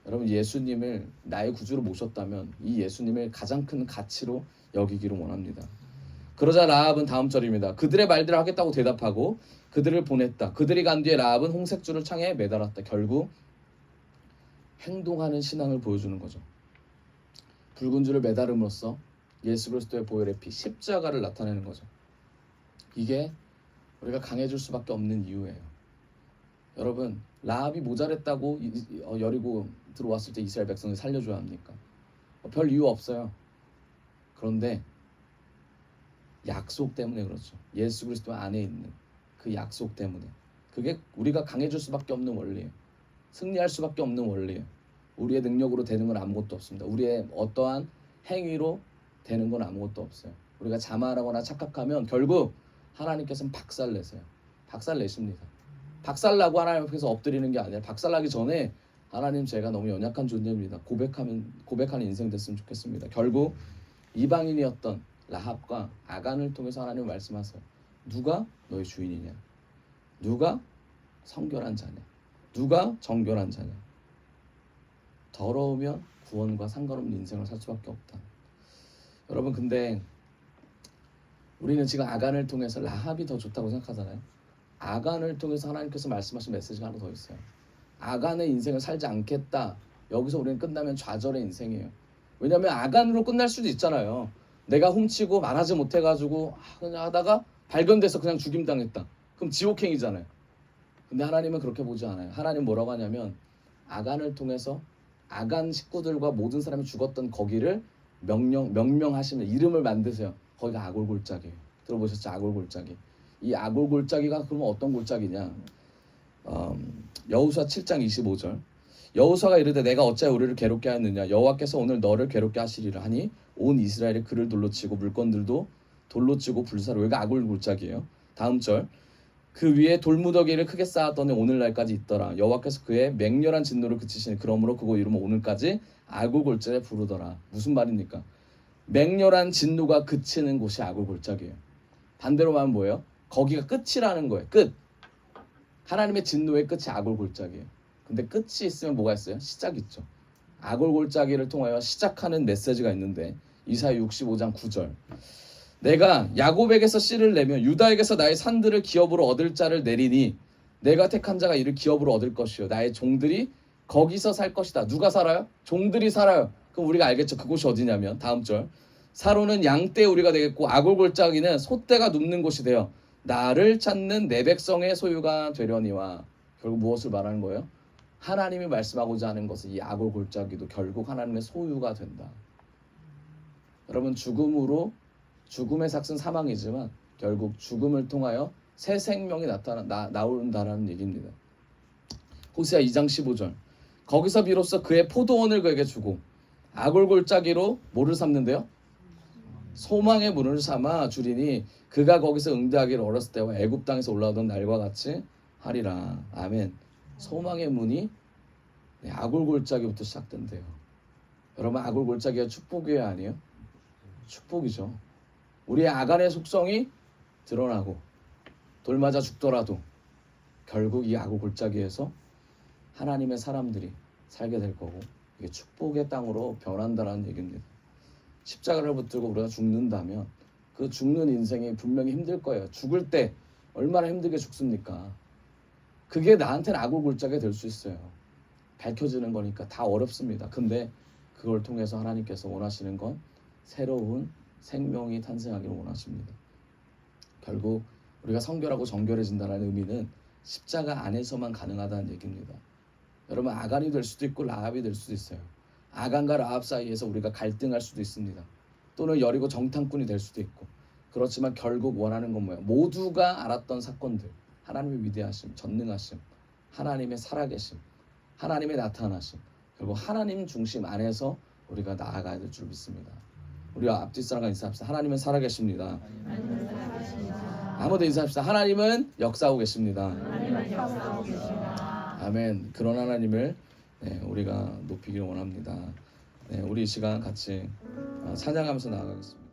여러분, 예수님을 나의 구주로 모셨다면 이 예수님을 가장 큰 가치로 여기기를 원합니다. 그러자 라합은 다음 절입니다. 그들의 말대로 하겠다고 대답하고 그들을 보냈다. 그들이 간 뒤에 라합은 홍색줄을 창에 매달았다. 결국 행동하는 신앙을 보여주는 거죠. 붉은 줄을 매달음으로써 예수 그리스도의 보혈의 피, 십자가를 나타내는 거죠. 이게 우리가 강해질 수밖에 없는 이유예요. 여러분, 라합이 모자랬다고 여리고 들어왔을 때 이스라엘 백성을 살려줘야 합니까? 별 이유 없어요. 그런데 약속 때문에 그렇죠. 예수 그리스도 안에 있는 그 약속 때문에. 그게 우리가 강해질 수밖에 없는 원리예요. 승리할 수밖에 없는 원리예요. 우리의 능력으로 되는 건 아무것도 없습니다. 우리의 어떠한 행위로 되는 건 아무것도 없어요. 우리가 자만하거나 착각하면 결국 하나님께서는 박살내세요. 박살내십니다. 박살나고 하나님 앞에서 엎드리는 게 아니라, 박살나기 전에 하나님, 제가 너무 연약한 존재입니다. 고백하는 인생 됐으면 좋겠습니다. 결국 이방인이었던 라합과 아간을 통해서 하나님 말씀하세요. 누가 너의 주인이냐? 누가 성결한 자냐? 누가 정결한 자냐? 더러우면 구원과 상관없는 인생을 살 수밖에 없다. 여러분, 근데 우리는 지금 아간을 통해서 라합이 더 좋다고 생각하잖아요. 아간을 통해서 하나님께서 말씀하신 메시지가 하나 더 있어요. 아간의 인생을 살지 않겠다. 여기서 우리는 끝나면 좌절의 인생이에요. 왜냐하면 아간으로 끝날 수도 있잖아요. 내가 훔치고 말하지 못해가지고 그냥 하다가 발견돼서 그냥 죽임당했다. 그럼 지옥행이잖아요. 근데 하나님은 그렇게 보지 않아요. 하나님 뭐라고 하냐면 아간을 통해서 아간 식구들과 모든 사람이 죽었던 거기를 명명하시면 이름을 만드세요. 거기가 아골골짜기예요. 들어보셨죠? 아골골짜기. 이 아골골짜기가 그러면 어떤 골짜기냐? 여호수아 7장 25절. 여호수아가 이르되 내가 어찌하여 우리를 괴롭게 하였느냐? 여호와께서 오늘 너를 괴롭게 하시리라 하니 온 이스라엘이 그를 돌로 치고 물건들도 돌로 치고 불사로. 여기가 아골골짜기예요. 다음 절. 그 위에 돌무더기를 크게 쌓았더니 오늘날까지 있더라. 여호와께서 그의 맹렬한 진노를 그치시니 그러므로 그곳 이름을 오늘까지 아골골짜기에 부르더라. 무슨 말입니까? 맹렬한 진노가 그치는 곳이 아골골짜기예요. 반대로 말하면 뭐예요? 거기가 끝이라는 거예요. 끝. 하나님의 진노의 끝이 아골골짜기예요. 근데 끝이 있으면 뭐가 있어요? 시작이 있죠. 아골골짜기를 통하여 시작하는 메시지가 있는데 이사야 65장 9절. 내가 야곱에게서 씨를 내며 유다에게서 나의 산들을 기업으로 얻을 자를 내리니 내가 택한 자가 이를 기업으로 얻을 것이요 나의 종들이 거기서 살 것이다. 누가 살아요? 종들이 살아요. 그럼 우리가 알겠죠. 그곳이 어디냐면 다음 절. 사로는 양떼 우리가 되겠고 아골골짜기는 소떼가 눕는 곳이 되어 나를 찾는 내 백성의 소유가 되려니와. 결국 무엇을 말하는 거예요? 하나님이 말씀하고자 하는 것은 이 아골골짜기도 결국 하나님의 소유가 된다. 여러분, 죽음의 삭은 사망이지만 결국 죽음을 통하여 새 생명이 나온다는 얘기입니다. 호세아 2장 15절. 거기서 비로소 그의 포도원을 그에게 주고 아골골짜기로 뭐를 삼는데요? 소망의 문을 삼아 주리니 그가 거기서 응대하기를 어렸을 때와 애굽 땅에서 올라오던 날과 같이 하리라. 아멘. 소망의 문이 아굴골짜기부터 시작된대요. 여러분, 아굴골짜기가 축복이에요, 아니에요? 축복이죠. 우리의 아간의 속성이 드러나고 돌 맞아 죽더라도 결국 이 아굴골짜기에서 하나님의 사람들이 살게 될 거고, 이게 축복의 땅으로 변한다라는 얘기입니다. 십자가를 붙들고 우리가 죽는다면 그 죽는 인생이 분명히 힘들 거예요. 죽을 때 얼마나 힘들게 죽습니까? 그게 나한테는 아굴골짜기가 될 수 있어요. 밝혀지는 거니까 다 어렵습니다. 근데 그걸 통해서 하나님께서 원하시는 건 새로운 생명이 탄생하기를 원하십니다. 결국 우리가 성결하고 정결해진다는 의미는 십자가 안에서만 가능하다는 얘기입니다. 여러분, 아간이 될 수도 있고 라합이 될 수도 있어요. 아간과 라합 사이에서 우리가 갈등할 수도 있습니다. 또는 여리고 정탐꾼이 될 수도 있고. 그렇지만 결국 원하는 건 뭐예요? 모두가 알았던 사건들, 하나님의 위대하심, 전능하심, 하나님의 살아계심, 하나님의 나타나심, 결국 하나님 중심 안에서 우리가 나아가야 될 줄 믿습니다. 우리가 앞뒤 사람과 인사합시다. 하나님은 살아계십니다. 아무도 인사합시다. 하나님은 역사하고 계십니다. 아멘. 그런 하나님을 우리가 높이길 원합니다. 우리 이 시간 같이 찬양하면서 나아가겠습니다.